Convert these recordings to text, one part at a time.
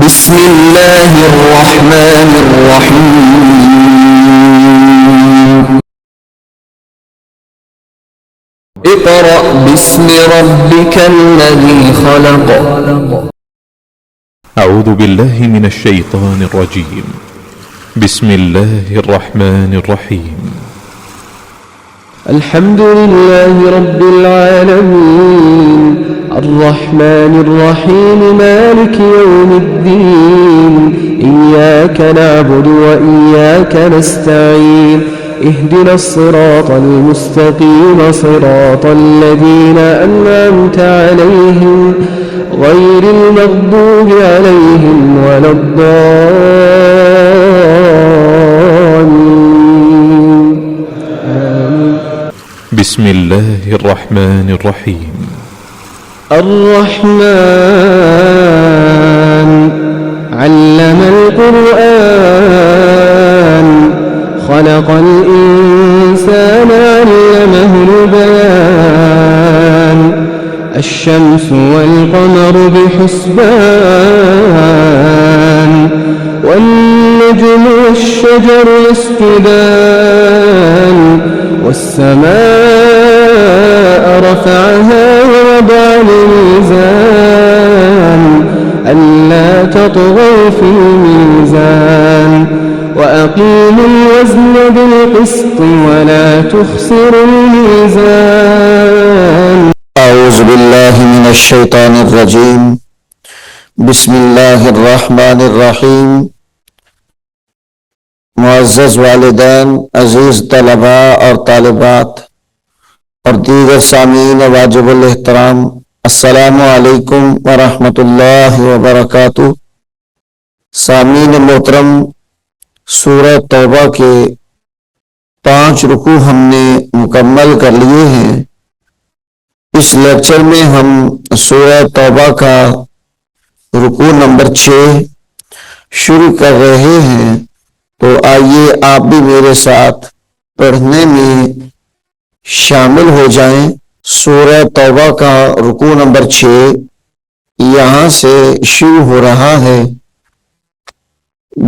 بسم الله الرحمن الرحيم. اقرأ باسم ربك الذي خلق. أعوذ بالله من الشيطان الرجيم. بسم الله الرحمن الرحيم. الحمد لله رب العالمين الرحمن الرحيم مالك يوم الدين إياك نعبد وإياك نستعين اهدنا الصراط المستقيم صراط الذين أنعمت عليهم غير المغضوب عليهم ولا الضالين. بسم الله الرحمن الرحيم. الرحمن علم القرآن خلق الإنسان علمه البيان الشمس والقمر بحسبان والنجم والشجر يسجدان والسماء رفعها ووضع الميزان ألا تطغوا في الميزان وأقيموا الوزن بالقسط ولا تخسروا الميزان. أعوذ بالله من الشيطان الرجيم. بسم الله الرحمن الرحيم. मुअज़्ज़ज़ वालिदैन, अजीज़ तलबा और तालिबात और दीगर सामीन वाजिबुल एहतराम, अस्सलामु अलैकुम व रहमतुल्लाहि व बरकातुहू। सामीन मोहतरम, सूरह तौबा के 5 रुकू हमने मुकम्मल कर लिए हैं। इस लेक्चर में हम सूरह तौबा का रुकू नंबर 6 शुरू कर रहे हैं। तो आइए आप भी मेरे साथ पढ़ने में शामिल हो जाएं। सूरह तौबा का रुकू नंबर 6 यहां से शुरू हो रहा है।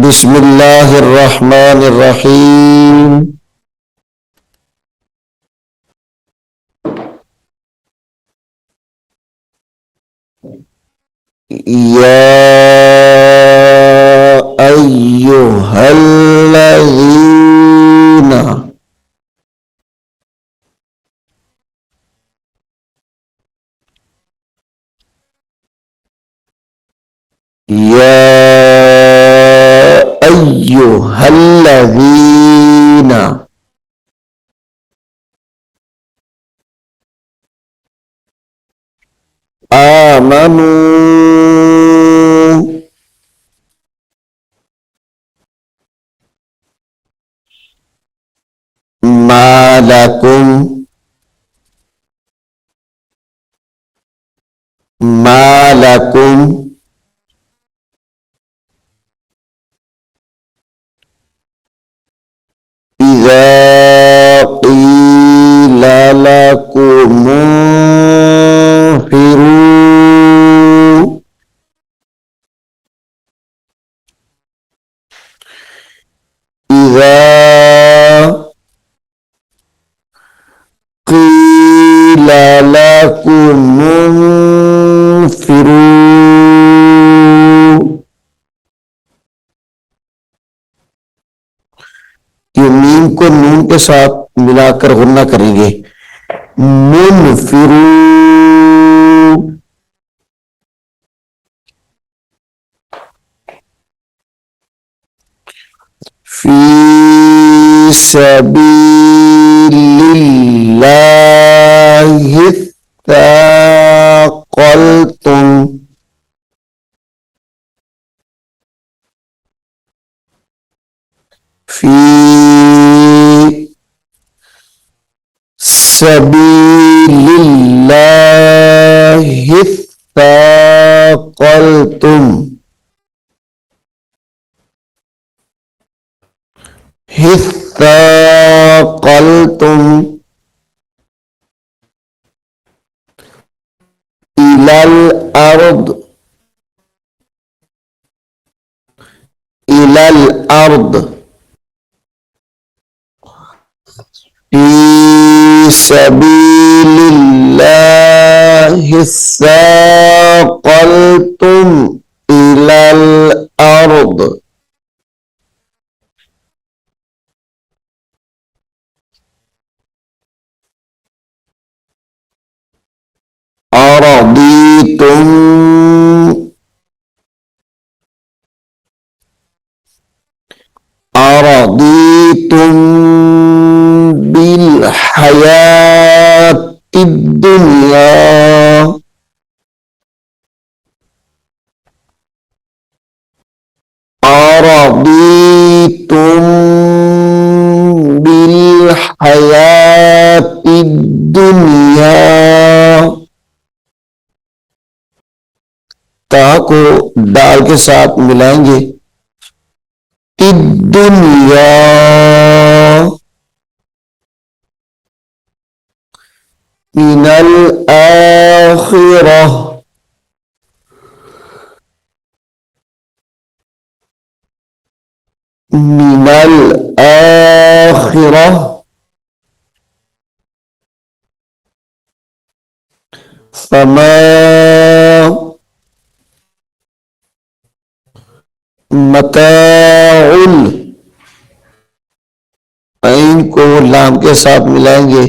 बिस्मिल्लाहिर्रहमानिर्रहीम। या अय्युहल्लज़ीना या अय्युहल्लज़ीना आमनू मालकुम मालकुम इज़ा क़ीला लकुम इंफ़िरू इज़ा क़ीला लकुम इंफ़िरू। ये मीम को नून के साथ मिलाकर गुन्ना करेंगे। मुनफिरू। फी सबीलिल्लाहि तक़ल्तुम फी सबीलिल्लाहि तक़ल्तुम हिस्साक़ल्तुम इलल अर्द इलल अर्द फी सबीलिल्लाहि साक़ल्तुम इलल अर्द अरदीतुम अरदीतुम बिल हयातिद दुनिया अरदीतुम बिल हयातिद दुनिया। ता को दाल के साथ मिलाएंगे। दुनिया मिनल आखिरह मिनल आखिरह फमा मताउल ऐन को लाम के साथ मिलाएंगे।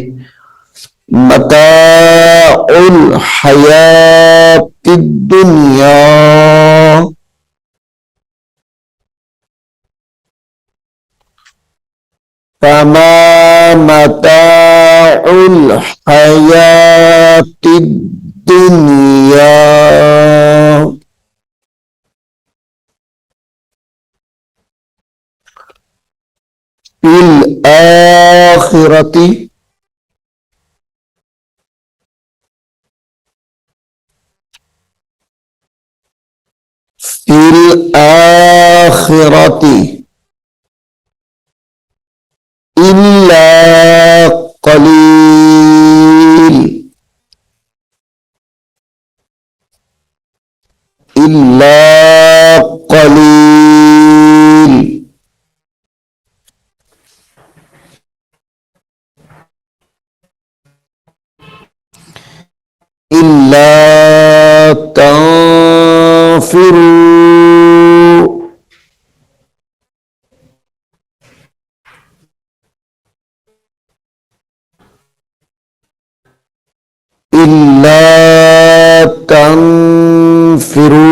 मताउल हयातिद दुनिया फमा मताउल हयातिद दुनिया फिल आखिरती फिल आखिरती इल्ला कलील इल्ला कलील इल्ला तंफिरू इल्ला तंफिरू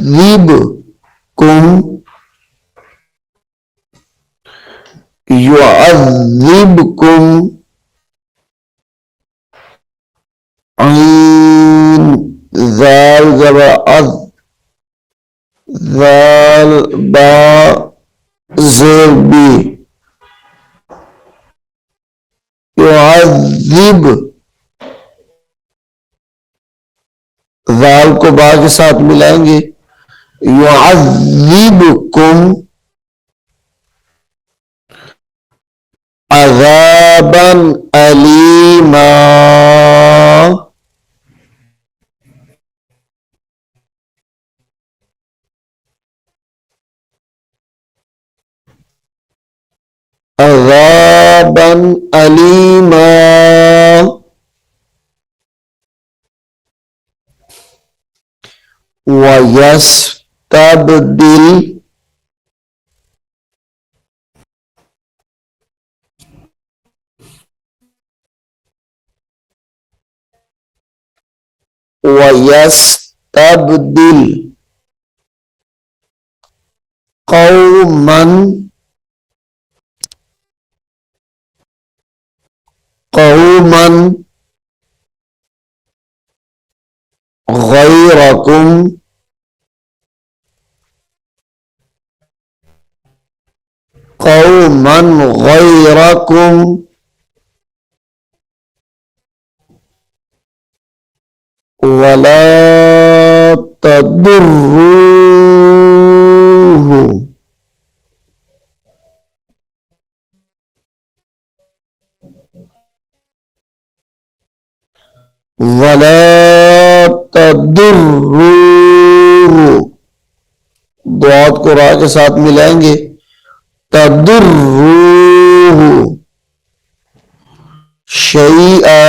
युअज़्ज़िबकुम युअज़्ज़िबकुम ऐन ज़ाल ज़बर अज़ ज़ाल बा ज़ेर बी युअज़्ज़िब ज़ाल को बा के साथ मिलाएंगे। युअज़्ज़िबकुम अज़ाबन अलीमा अज़ाबन अलीमा वयस्तबदिल वयस्तबदिल कौमन कौमन गैरकुम कौमन गैरकुम वला तदुर्रूहु वला तदुर्रूहु, दुआत को रा के साथ मिलाएंगे, तदुर्रूहु शैआ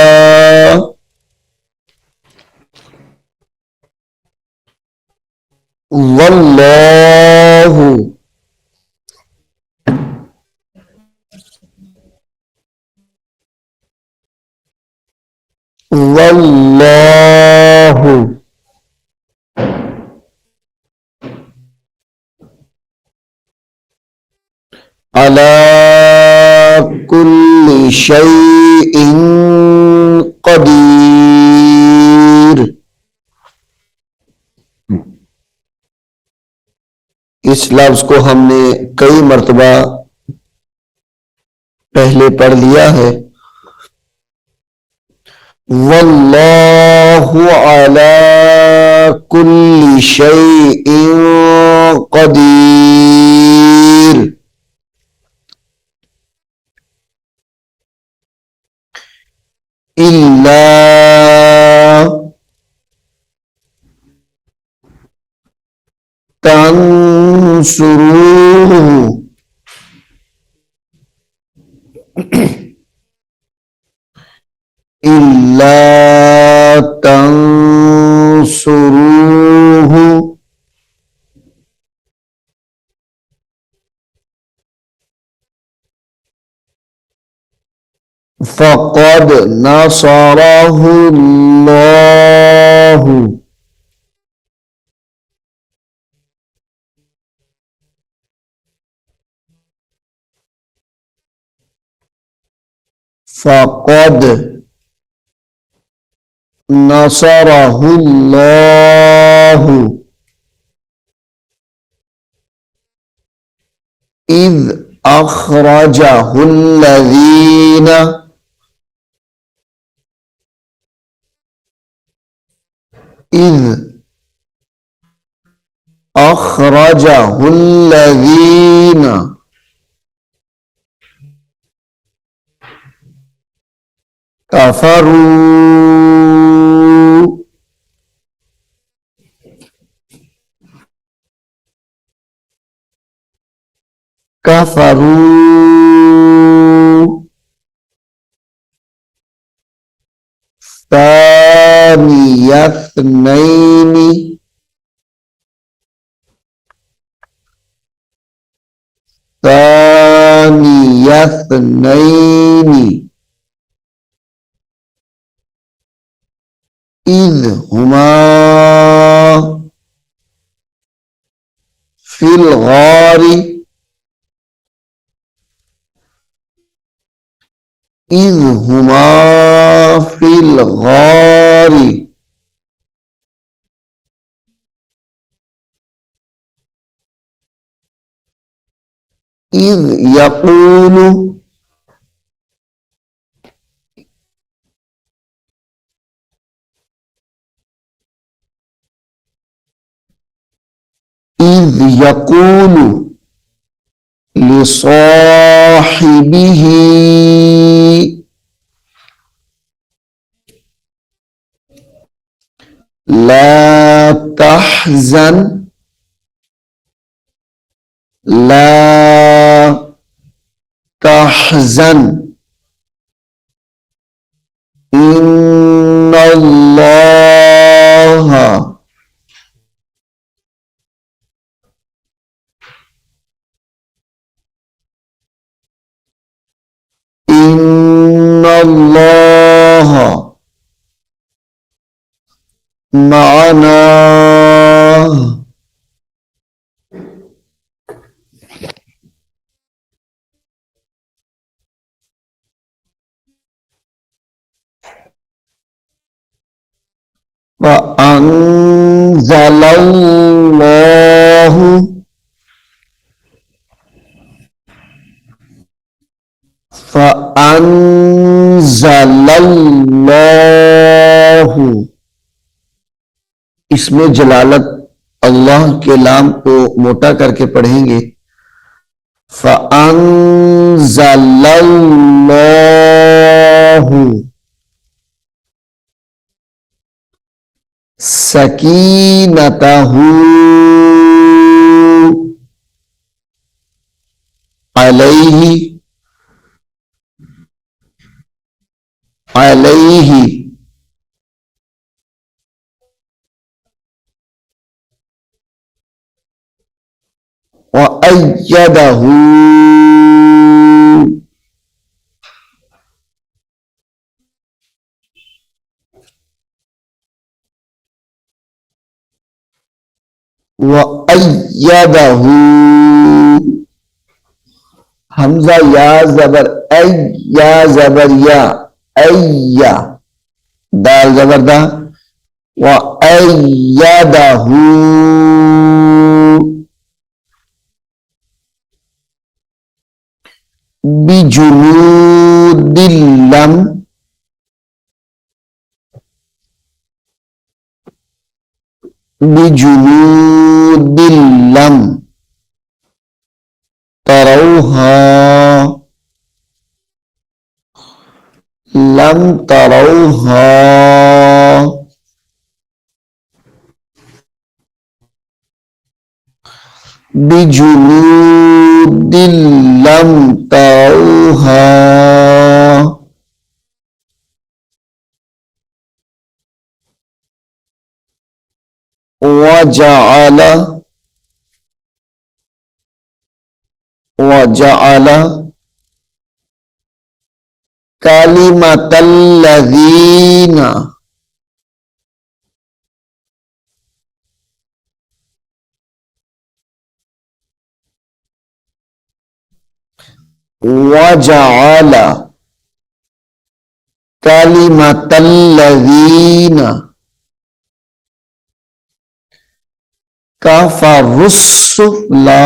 वल्लाहु वल्लाहु अला कुल्ली शैइन कदीर। इस लफ्ज को हमने कई मर्तबा पहले पढ़ लिया है। वल्लाहु अला कुल्ली शैइन कदीर। इल्ला तंसुरूहु, इल्ला तंसुरूहु फ़क़द नसरहुल्लाहु, फ़क़द नसरहुल्लाहु इज़ अख़रजहुल्लज़ीना, इज़ अख़रजहुल्लज़ीना कफ़रू, कफ़रू सानियस्नैनि, सानियस्नैनि इज़ हुमा फिल गारी, इज़ हुमा फिल गारी इज़ यक़ूलु, इज़ यक़ूलु लिसाहिबिही ला तहज़न, ला तहज़न इन्नल्लाह इन्नल्लाह माना। फ़अंज़लल्लाहु, फ़अंज़लल्लाहु, इसमें जलालत अल्लाह के लाम को मोटा करके पढ़ेंगे। फ़अंज़लल्लाहु सकीनतहू अलैहि अलैहि व अय्यदहू व अय्यदहू हमजा या जबर ऐ या जबर या अय्या दाल जबरदा व अय्यदहू बिजुनूदिल्लम बिजुनूदिल्लम तरौहा लम तरौहा बिजुनूदिल्लम तरौहा वजअल वजअल कलिमतल्लज़ीना वजअल कलिमतल्लज़ीना कफरुस्सुफ़ला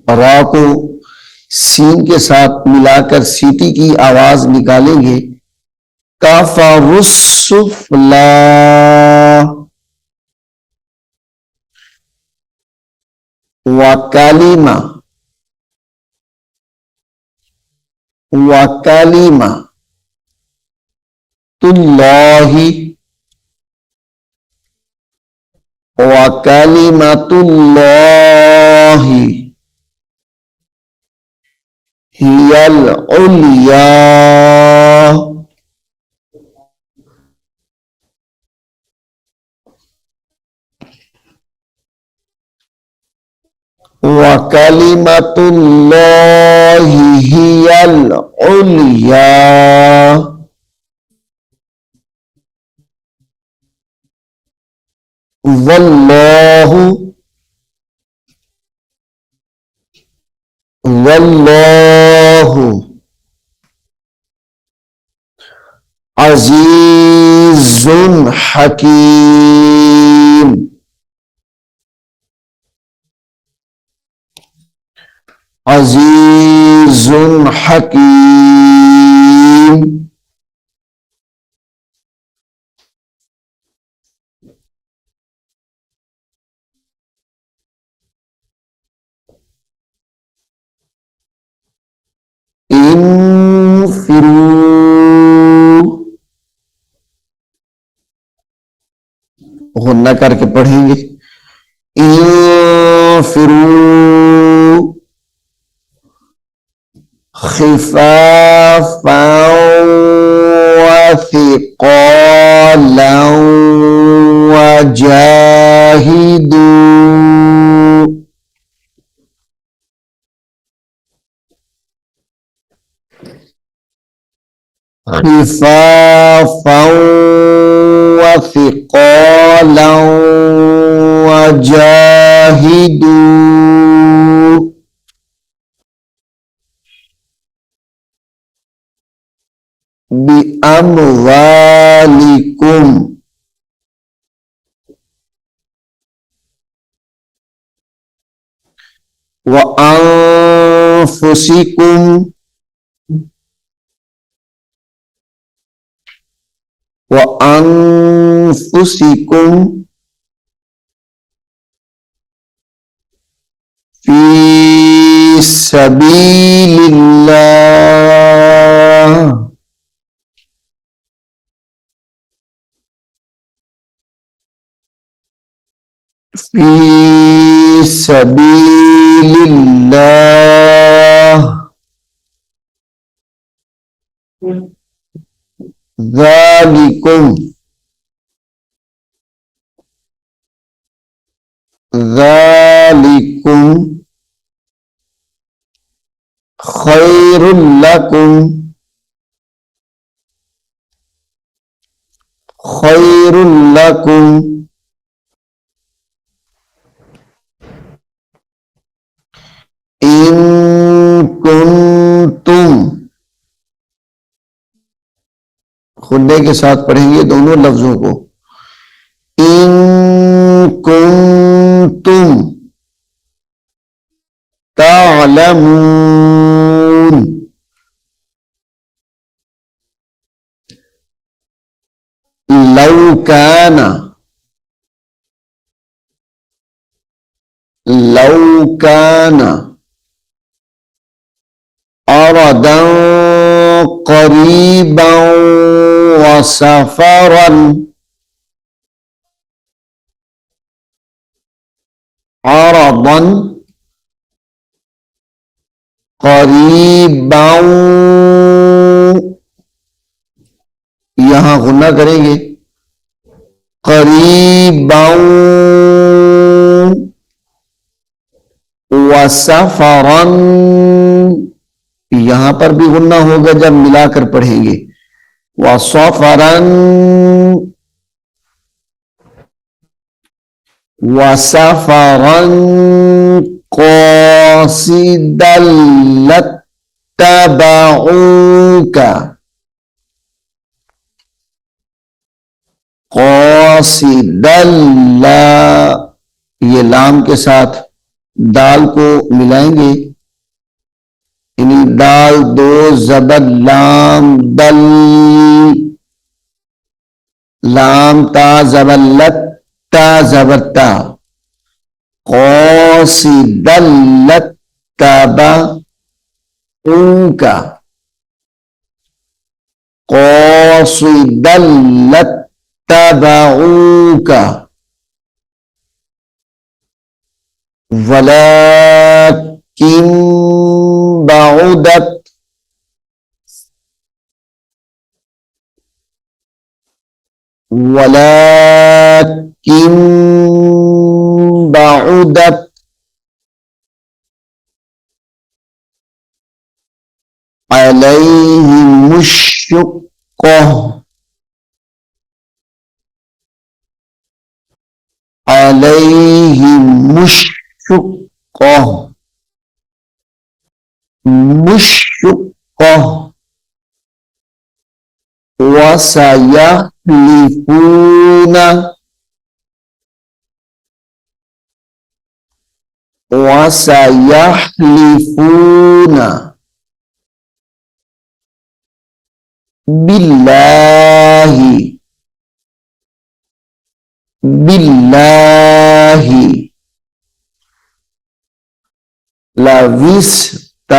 रा को सीन के साथ मिलाकर सीटी की आवाज निकालेंगे। कफरुस्सुफ़ला वकालिमा वकालिमा तुल्लाही वकालिमतुल्लाही हियल उलिया वकालिमतुल्लाही हियल उलिया वल्लाहु वल्लाहु अजीजुन हकीम अजीजुन हकीम इन्फिरू गुन्ना करके पढ़ेंगे। इन्फिरू खिफाफन व थिक़ालन वजाहिदू खिफाफन व थिक़ालन वजाहिदू बिअम्वालिकुम व अनफुसिकुम व अनफुसिकुम फी सबीलिल्लाह फी सबीलिल्लाह ज़ालिकुम ज़ालिकुम खैरुल लकुम खैरुल लकुम इन कुंतुम। खुदे के साथ पढ़ेंगे दोनों लफ्जों को। इन कुंतुम तालमून लौ काना लौ काना अरदन करीबन व सफरन अरदन करीबन, यहां गुन्ना करेंगे। करीबन व सफरन, यहां पर भी गुन्ना होगा जब मिलाकर पढ़ेंगे। व सफरन व सफरन क़ासिदल लत्तबऊका क़ासिदल्ला, ये लाम के साथ दाल को मिलाएंगे। यानी दाल दो जबर लाम दल, लाम ता जबर लत ता जबर ता, क़ासिदल लत्तबऊका क़ासिदल लत्तबऊका वलाकिन बाउदत वलाकिन बाउदत अलैहिमुश्शुक्कह अलैहिमुश्शुक्कह मुश्शुक्कह वसयहलिफूना वसयहलिफूना बिल्लाहि बिल्लाहि लविस्तताअना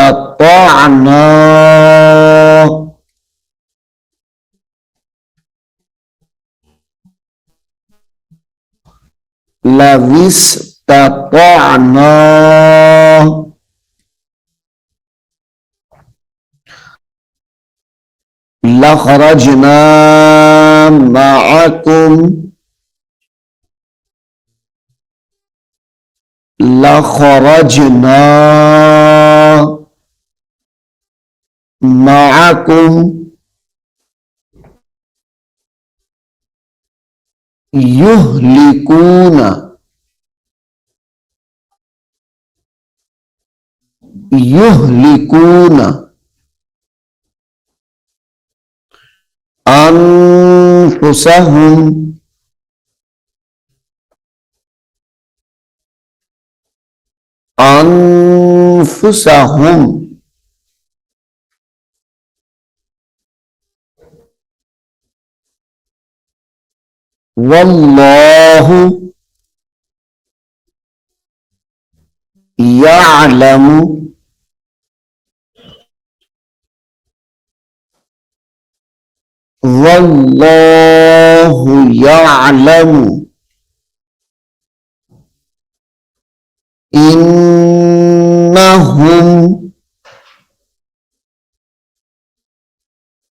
लविस्तताअना लखरजना मअकुम लखरजना मअकुम युहलिकूना युहलिकूना अनफुसहुम अनफुसहुम वल्लाहु यअलमु वल्लाहु यअलमु इन्नहुम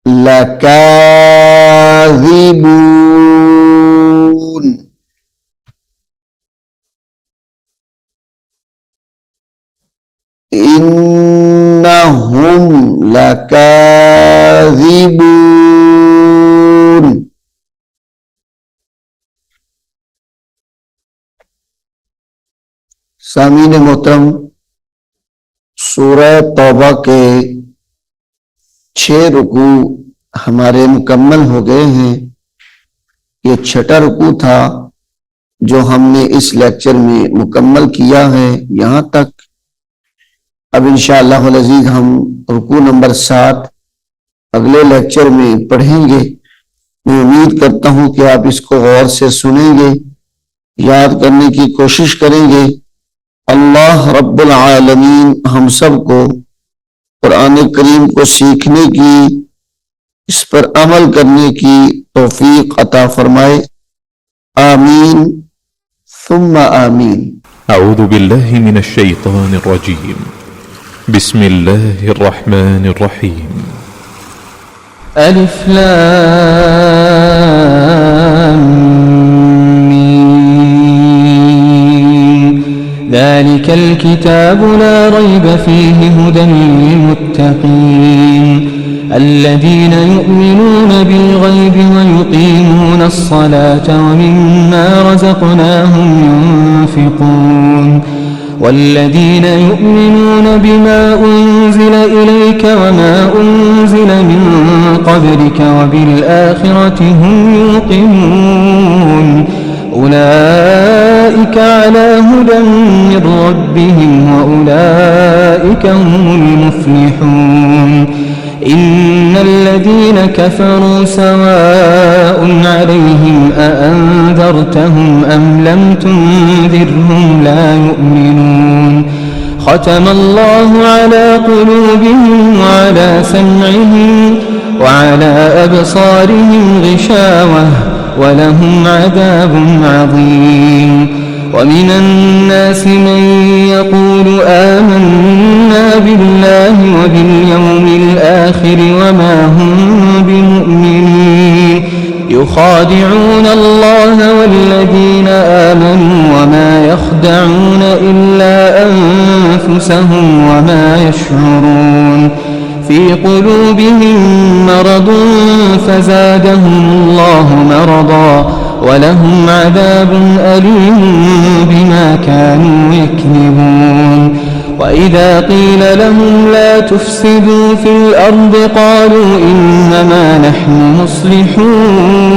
लकाज़िबून। इन्नहुम लकाज़िबून। सामीन मोहतरम, सूरह तौबा के 6 रुकू हमारे मुकम्मल हो गए हैं। ये 6वां रुकू था जो हमने इस लेक्चर में मुकम्मल किया है यहाँ तक। अब इंशाअल्लाह अज़ीज़ हम रुकू नंबर 7 अगले लेक्चर में पढ़ेंगे। मैं उम्मीद करता हूँ कि आप इसको गौर से सुनेंगे, याद करने की कोशिश करेंगे। अल्लाह रब्बुल आलमीन हम सबको कुरान करीम को सीखने की, इस पर अमल करने की तौफीक अता फरमाए। आमीन सुम्मा आमीन। أعوذ بالله من الشيطان الرجيم بسم الله الرحمن الرحيم ألف لام ميم. ذلك الكتاب لا ريب فيه هدى للمتقين الذين يؤمنون بالغيب ويقيمون الصلاة ومما رزقناهم ينفقون والذين يؤمنون بما أنزل إليك وما أنزل من قبلك وبالآخرة هم يوقنون أولئك على هدى من ربهم وأولئك هم المفلحون إن الذين كفروا سواء عليهم أأنذرتهم أم لم تنذرهم لا يؤمنون ختم الله على قلوبهم وعلى سمعهم وعلى أبصارهم غشاوة ولهم عذاب عظيم ومن الناس من يقول آمنا بالله وباليوم الآخر وما هم بمؤمنين يخادعون الله والذين آمنوا وما يخدعون إلا أنفسهم وما يشعرون في قلوبهم مرض فزادهم الله مرضا ولهم عذاب أليم بما كانوا يكذبون وإذا قيل لهم لا تفسدوا في الأرض قالوا إنما نحن مصلحون